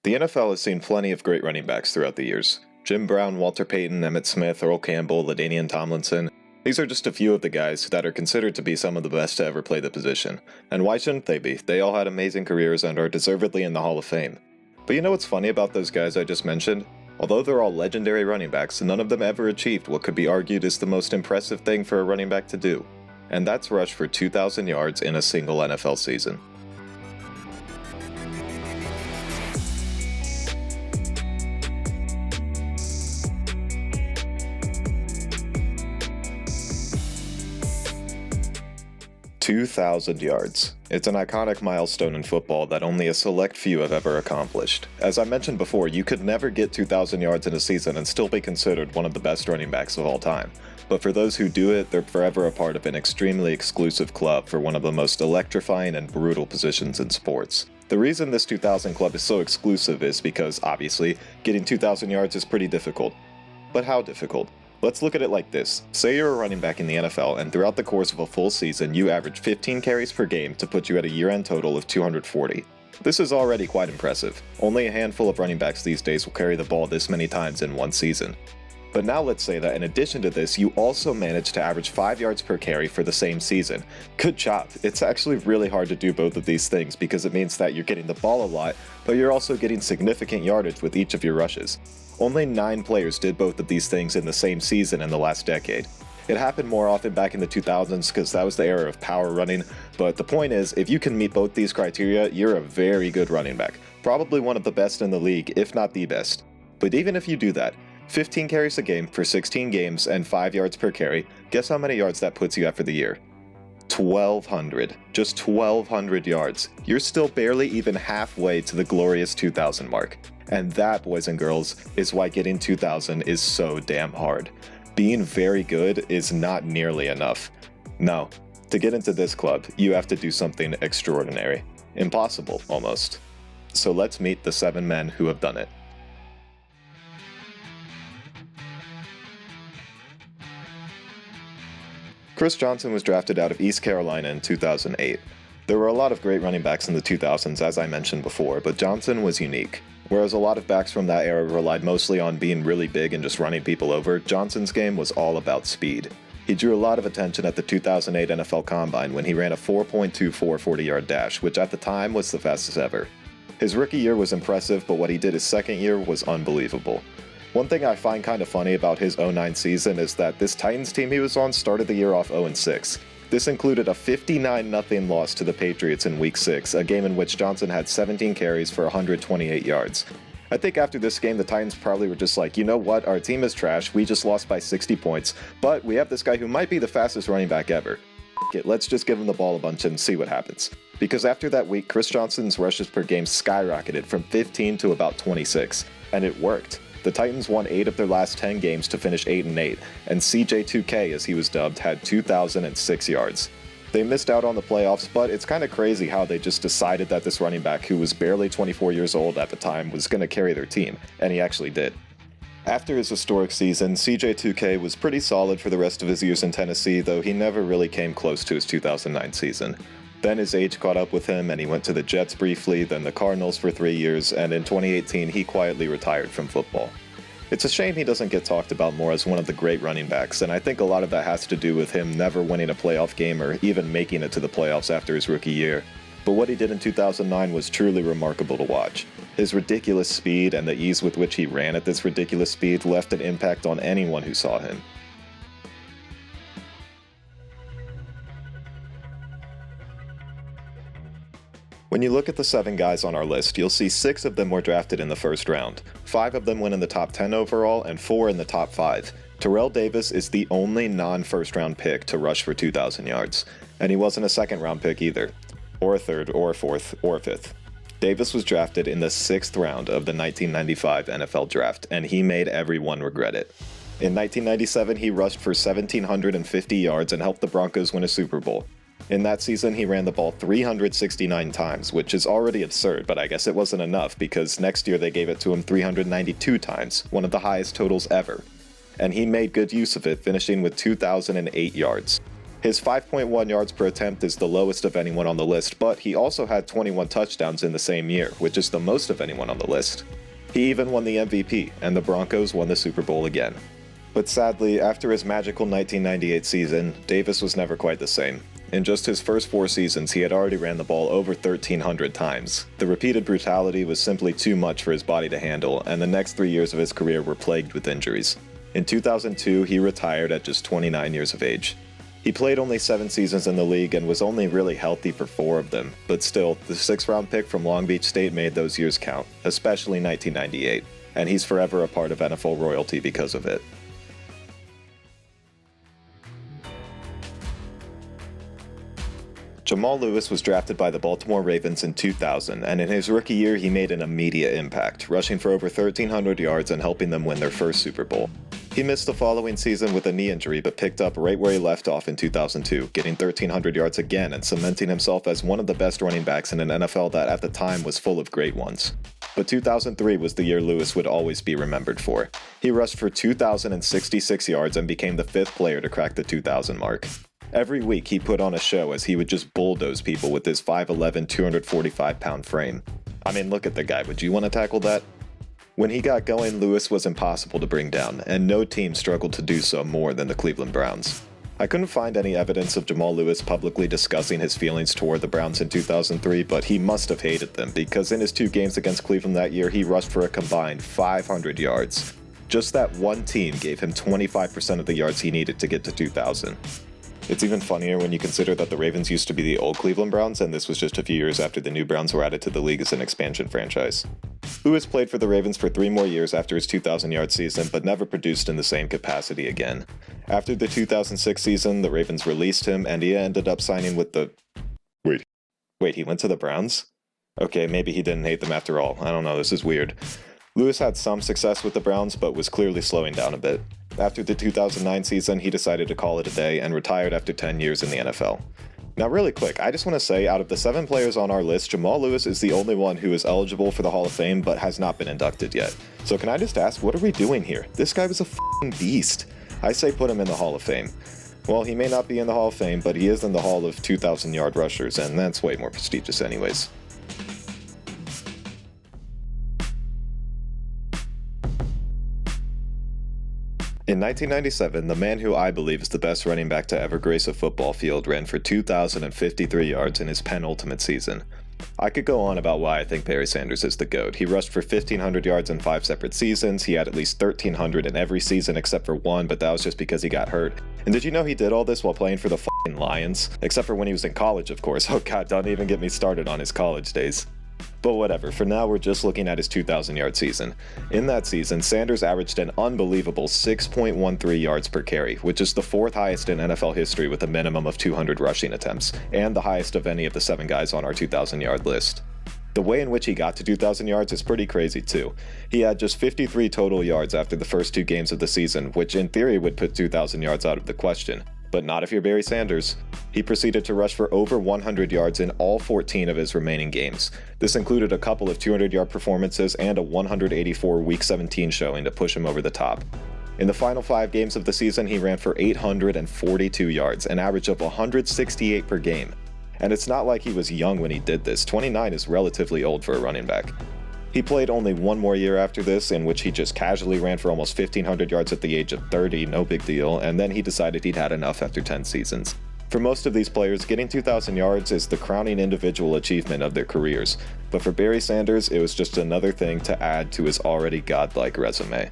The NFL has seen plenty of great running backs throughout the years. Jim Brown, Walter Payton, Emmitt Smith, Earl Campbell, LaDainian Tomlinson. These are just a few of the guys that are considered to be some of the best to ever play the position. And why shouldn't they be? They all had amazing careers and are deservedly in the Hall of Fame. But you know what's funny about those guys I just mentioned? Although they're all legendary running backs, none of them ever achieved what could be argued is the most impressive thing for a running back to do. And that's rush for 2,000 yards in a single NFL season. "2,000 yards. It's an iconic milestone in football that only a select few have ever accomplished. As I mentioned before, you could never get 2,000 yards in a season and still be considered one of the best running backs of all time. But for those who do it, they're forever a part of an extremely exclusive club for one of the most electrifying and brutal positions in sports. The reason this 2,000 club is so exclusive is because, obviously, getting 2,000 yards is pretty difficult. But how difficult? Let's look at it like this. Say you're a running back in the NFL, and throughout the course of a full season, you average 15 carries per game to put you at a year-end total of 240. This is already quite impressive. Only a handful of running backs these days will carry the ball this many times in one season. But now let's say that in addition to this, you also manage to average 5 yards per carry for the same season. Good job. It's actually really hard to do both of these things because it means that you're getting the ball a lot, but you're also getting significant yardage with each of your rushes. Only 9 players did both of these things in the same season in the last decade. It happened more often back in the 2000s because that was the era of power running, but the point is, if you can meet both these criteria, you're a very good running back. Probably one of the best in the league, if not the best. But even if you do that, 15 carries a game for 16 games and 5 yards per carry, guess how many yards that puts you at for the year? 1,200. Just 1,200 yards. You're still barely even halfway to the glorious 2,000 mark. And that, boys and girls, is why getting 2,000 is so damn hard. Being very good is not nearly enough. No, to get into this club, you have to do something extraordinary. Impossible, almost. So let's meet the 7 men who have done it. Chris Johnson was drafted out of East Carolina in 2008. There were a lot of great running backs in the 2000s, as I mentioned before, but Johnson was unique. Whereas a lot of backs from that era relied mostly on being really big and just running people over, Johnson's game was all about speed. He drew a lot of attention at the 2008 NFL Combine when he ran a 4.24 40-yard dash, which at the time was the fastest ever. His rookie year was impressive, but what he did his second year was unbelievable. One thing I find kind of funny about his 09 season is that this Titans team he was on started the year off 0-6. This included a 59-0 loss to the Patriots in Week 6, a game in which Johnson had 17 carries for 128 yards. I think after this game, the Titans probably were just like, you know what, our team is trash, we just lost by 60 points, but we have this guy who might be the fastest running back ever. Let's just give him the ball a bunch and see what happens. Because after that week, Chris Johnson's rushes per game skyrocketed from 15 to about 26, and it worked. The Titans won 8 of their last 10 games to finish 8-8, and CJ2K, as he was dubbed, had 2,006 yards. They missed out on the playoffs, but it's kind of crazy how they just decided that this running back, who was barely 24 years old at the time, was going to carry their team, and he actually did. After his historic season, CJ2K was pretty solid for the rest of his years in Tennessee, though he never really came close to his 2009 season. Then his age caught up with him and he went to the Jets briefly, then the Cardinals for 3 years, and in 2018 he quietly retired from football. It's a shame he doesn't get talked about more as one of the great running backs, and I think a lot of that has to do with him never winning a playoff game or even making it to the playoffs after his rookie year. But what he did in 2009 was truly remarkable to watch. His ridiculous speed and the ease with which he ran at this ridiculous speed left an impact on anyone who saw him. When you look at the 7 guys on our list, you'll see 6 of them were drafted in the first round. 5 of them went in the top 10 overall, and 4 in the top 5. Terrell Davis is the only non-first round pick to rush for 2,000 yards. And he wasn't a second round pick either, or a third, or a fourth, or a fifth. Davis was drafted in the 6th round of the 1995 NFL Draft, and he made everyone regret it. In 1997, he rushed for 1,750 yards and helped the Broncos win a Super Bowl. In that season, he ran the ball 369 times, which is already absurd, but I guess it wasn't enough because next year they gave it to him 392 times, one of the highest totals ever. And he made good use of it, finishing with 2,008 yards. His 5.1 yards per attempt is the lowest of anyone on the list, but he also had 21 touchdowns in the same year, which is the most of anyone on the list. He even won the MVP, and the Broncos won the Super Bowl again. But sadly, after his magical 1998 season, Davis was never quite the same. In just his first 4 seasons, he had already ran the ball over 1,300 times. The repeated brutality was simply too much for his body to handle, and the next 3 years of his career were plagued with injuries. In 2002, he retired at just 29 years of age. He played only 7 seasons in the league and was only really healthy for 4 of them, but still, the 6th-round pick from Long Beach State made those years count, especially 1998, and he's forever a part of NFL royalty because of it. Jamal Lewis was drafted by the Baltimore Ravens in 2000, and in his rookie year he made an immediate impact, rushing for over 1,300 yards and helping them win their first Super Bowl. He missed the following season with a knee injury but picked up right where he left off in 2002, getting 1,300 yards again and cementing himself as one of the best running backs in an NFL that at the time was full of great ones. But 2003 was the year Lewis would always be remembered for. He rushed for 2,066 yards and became the 5th player to crack the 2,000 mark. Every week he put on a show as he would just bulldoze people with his 5'11", 245-pound frame. I mean, look at the guy, would you want to tackle that? When he got going, Lewis was impossible to bring down, and no team struggled to do so more than the Cleveland Browns. I couldn't find any evidence of Jamal Lewis publicly discussing his feelings toward the Browns in 2003, but he must have hated them because in his 2 games against Cleveland that year, he rushed for a combined 500 yards. Just that one team gave him 25% of the yards he needed to get to 2,000. It's even funnier when you consider that the Ravens used to be the old Cleveland Browns, and this was just a few years after the new Browns were added to the league as an expansion franchise. Lewis played for the Ravens for 3 more years after his 2,000-yard season, but never produced in the same capacity again. After the 2006 season, the Ravens released him, and he ended up signing with the... Wait, he went to the Browns? Okay, maybe he didn't hate them after all. I don't know, this is weird. Lewis had some success with the Browns, but was clearly slowing down a bit. After the 2009 season, he decided to call it a day and retired after 10 years in the NFL. Now really quick, I just want to say, out of the 7 players on our list, Jamal Lewis is the only one who is eligible for the Hall of Fame but has not been inducted yet. So can I just ask, what are we doing here? This guy was a f***ing beast. I say put him in the Hall of Fame. Well, he may not be in the Hall of Fame, but he is in the Hall of 2,000-yard rushers, and that's way more prestigious anyways. In 1997, the man who I believe is the best running back to ever grace a football field ran for 2,053 yards in his penultimate season. I could go on about why I think Barry Sanders is the GOAT. He rushed for 1,500 yards in 5 separate seasons. He had at least 1,300 in every season except for 1, but that was just because he got hurt. And did you know he did all this while playing for the f***ing Lions? Except for when he was in college, of course. Oh god, don't even get me started on his college days. But whatever, for now we're just looking at his 2,000-yard season. In that season, Sanders averaged an unbelievable 6.13 yards per carry, which is the 4th highest in NFL history with a minimum of 200 rushing attempts, and the highest of any of the 7 guys on our 2,000-yard list. The way in which he got to 2,000 yards is pretty crazy too. He had just 53 total yards after the first 2 games of the season, which in theory would put 2,000 yards out of the question. But not if you're Barry Sanders. He proceeded to rush for over 100 yards in all 14 of his remaining games. This included a couple of 200-yard performances and a 184 Week 17 showing to push him over the top. In the final 5 games of the season, he ran for 842 yards, an average of 168 per game. And it's not like he was young when he did this. 29 is relatively old for a running back. He played only 1 more year after this, in which he just casually ran for almost 1,500 yards at the age of 30, no big deal, and then he decided he'd had enough after 10 seasons. For most of these players, getting 2,000 yards is the crowning individual achievement of their careers, but for Barry Sanders, it was just another thing to add to his already godlike resume.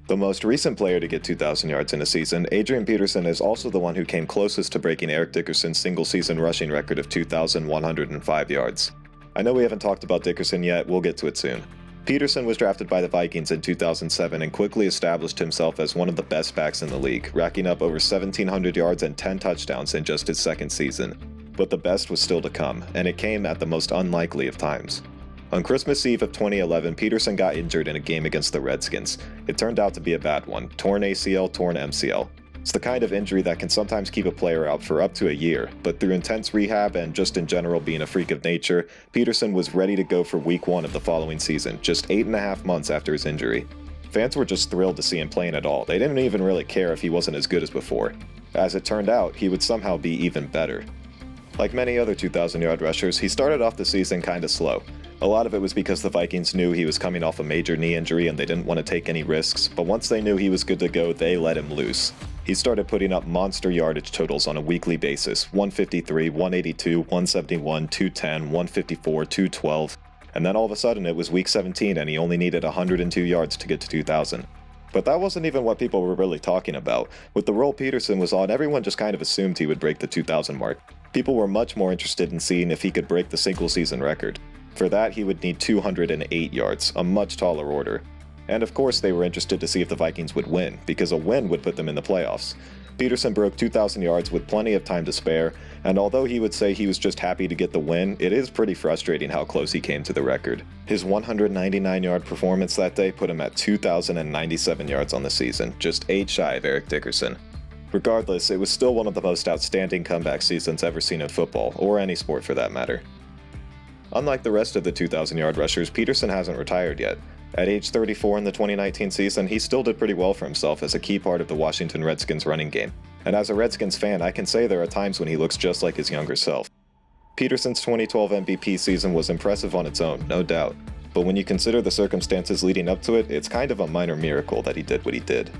The most recent player to get 2,000 yards in a season, Adrian Peterson, is also the one who came closest to breaking Eric Dickerson's single-season rushing record of 2,105 yards. I know we haven't talked about Dickerson yet, we'll get to it soon. Peterson was drafted by the Vikings in 2007 and quickly established himself as one of the best backs in the league, racking up over 1,700 yards and 10 touchdowns in just his 2nd season. But the best was still to come, and it came at the most unlikely of times. On Christmas Eve of 2011, Peterson got injured in a game against the Redskins. It turned out to be a bad one, torn ACL, torn MCL. It's the kind of injury that can sometimes keep a player out for up to a year, but through intense rehab and just in general being a freak of nature, Peterson was ready to go for week 1 of the following season, just 8.5 months after his injury. Fans were just thrilled to see him playing at all. They didn't even really care if he wasn't as good as before. As it turned out, he would somehow be even better. Like many other 2,000-yard rushers, he started off the season kinda slow. A lot of it was because the Vikings knew he was coming off a major knee injury and they didn't want to take any risks, but once they knew he was good to go, they let him loose. He started putting up monster yardage totals on a weekly basis: 153, 182, 171, 210, 154, 212, and then all of a sudden it was week 17 and he only needed 102 yards to get to 2,000. But that wasn't even what people were really talking about. With the role Peterson was on, everyone just kind of assumed he would break the 2,000 mark. People were much more interested in seeing if he could break the single-season record. For that, he would need 208 yards, a much taller order. And of course they were interested to see if the Vikings would win, because a win would put them in the playoffs. Peterson broke 2,000 yards with plenty of time to spare, and although he would say he was just happy to get the win, it is pretty frustrating how close he came to the record. His 199-yard performance that day put him at 2,097 yards on the season, just 8 shy of Eric Dickerson. Regardless, it was still one of the most outstanding comeback seasons ever seen in football, or any sport for that matter. Unlike the rest of the 2,000-yard rushers, Peterson hasn't retired yet. At age 34 in the 2019 season, he still did pretty well for himself as a key part of the Washington Redskins running game. And as a Redskins fan, I can say there are times when he looks just like his younger self. Peterson's 2012 MVP season was impressive on its own, no doubt. But when you consider the circumstances leading up to it, it's kind of a minor miracle that he did what he did.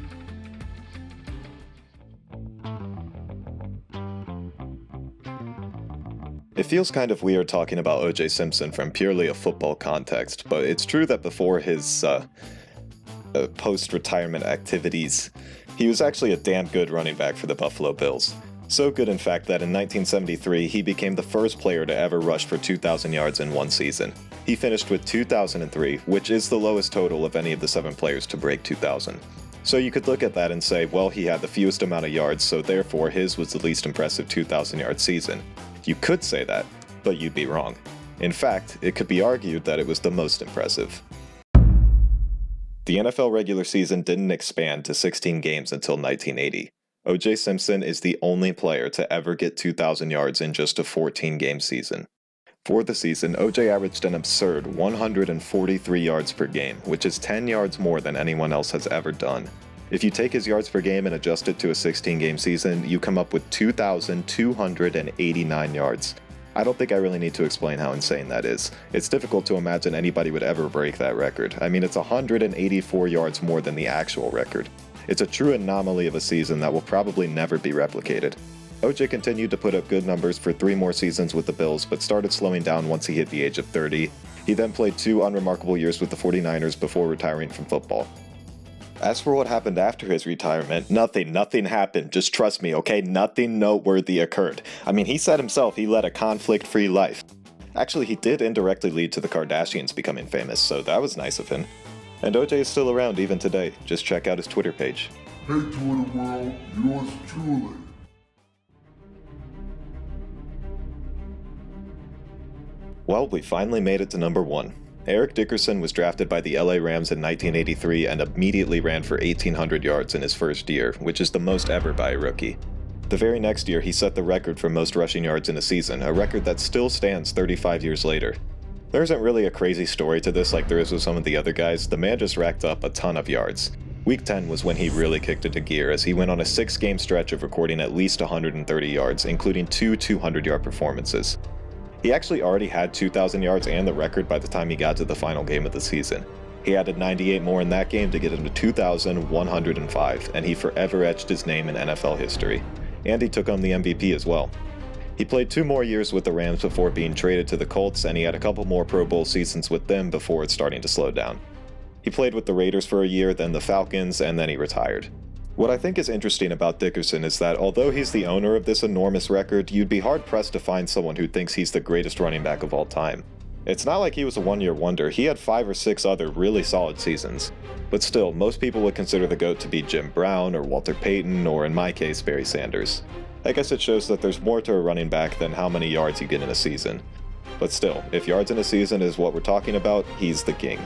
It feels kind of weird talking about O.J. Simpson from purely a football context, but it's true that before his post-retirement activities, he was actually a damn good running back for the Buffalo Bills. So good, in fact, that in 1973, he became the first player to ever rush for 2,000 yards in one season. He finished with 2,003, which is the lowest total of any of the 7 players to break 2,000. So you could look at that and say, well, he had the fewest amount of yards, so therefore his was the least impressive 2,000-yard season. You could say that, but you'd be wrong. In fact, it could be argued that it was the most impressive. The NFL regular season didn't expand to 16 games until 1980. O.J. Simpson is the only player to ever get 2,000 yards in just a 14-game season. For the season, O.J. averaged an absurd 143 yards per game, which is 10 yards more than anyone else has ever done. If you take his yards per game and adjust it to a 16-game season, you come up with 2,289 yards. I don't think I really need to explain how insane that is. It's difficult to imagine anybody would ever break that record. I mean, it's 184 yards more than the actual record. It's a true anomaly of a season that will probably never be replicated. O.J. continued to put up good numbers for 3 more seasons with the Bills, but started slowing down once he hit the age of 30. He then played 2 unremarkable years with the 49ers before retiring from football. As for what happened after his retirement, nothing happened. Just trust me, okay? Nothing noteworthy occurred. I mean, he said himself he led a conflict-free life. Actually, he did indirectly lead to the Kardashians becoming famous, so that was nice of him. And O.J. is still around even today. Just check out his Twitter page. Hey Twitter world, yours truly. Well, we finally made it to number 1. Eric Dickerson was drafted by the LA Rams in 1983 and immediately ran for 1,800 yards in his first year, which is the most ever by a rookie. The very next year, he set the record for most rushing yards in a season, a record that still stands 35 years later. There isn't really a crazy story to this like there is with some of the other guys. The man just racked up a ton of yards. Week 10 was when he really kicked into gear, as he went on a 6-game stretch of recording at least 130 yards, including 2 200-yard performances. He actually already had 2,000 yards and the record by the time he got to the final game of the season. He added 98 more in that game to get him to 2,105, and he forever etched his name in NFL history. And he took home the MVP as well. He played 2 more years with the Rams before being traded to the Colts, and he had a couple more Pro Bowl seasons with them before it's starting to slow down. He played with the Raiders for a year, then the Falcons, and then he retired. What I think is interesting about Dickerson is that although he's the owner of this enormous record, you'd be hard-pressed to find someone who thinks he's the greatest running back of all time. It's not like he was a one-year wonder. He had 5 or 6 other really solid seasons. But still, most people would consider the GOAT to be Jim Brown or Walter Payton, or in my case, Barry Sanders. I guess it shows that there's more to a running back than how many yards you get in a season. But still, if yards in a season is what we're talking about, he's the king.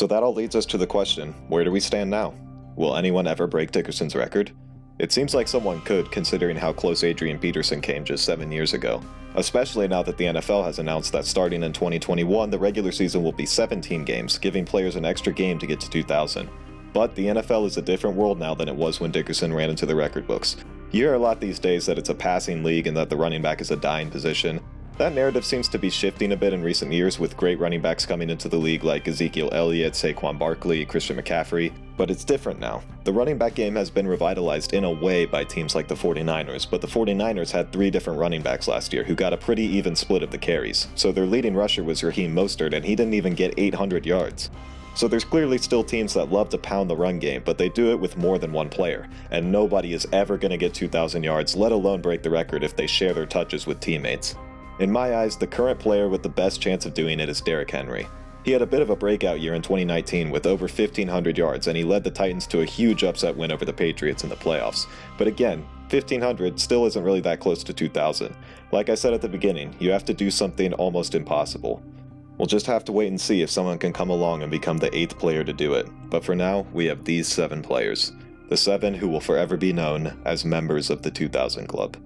So that all leads us to the question, where do we stand now? Will anyone ever break Dickerson's record? It seems like someone could, considering how close Adrian Peterson came just 7 years ago. Especially now that the NFL has announced that starting in 2021, the regular season will be 17 games, giving players an extra game to get to 2,000. But the NFL is a different world now than it was when Dickerson ran into the record books. You hear a lot these days that it's a passing league and that the running back is a dying position. That narrative seems to be shifting a bit in recent years, with great running backs coming into the league like Ezekiel Elliott, Saquon Barkley, Christian McCaffrey. But it's different now. The running back game has been revitalized in a way by teams like the 49ers, but the 49ers had 3 different running backs last year who got a pretty even split of the carries. So their leading rusher was Raheem Mostert, and he didn't even get 800 yards. So there's clearly still teams that love to pound the run game, but they do it with more than one player, and nobody is ever going to get 2,000 yards, let alone break the record if they share their touches with teammates. In my eyes, the current player with the best chance of doing it is Derrick Henry. He had a bit of a breakout year in 2019 with over 1,500 yards, and he led the Titans to a huge upset win over the Patriots in the playoffs. But again, 1,500 still isn't really that close to 2,000. Like I said at the beginning, you have to do something almost impossible. We'll just have to wait and see if someone can come along and become the 8th player to do it. But for now, we have these 7 players. The 7 who will forever be known as members of the 2000 Club.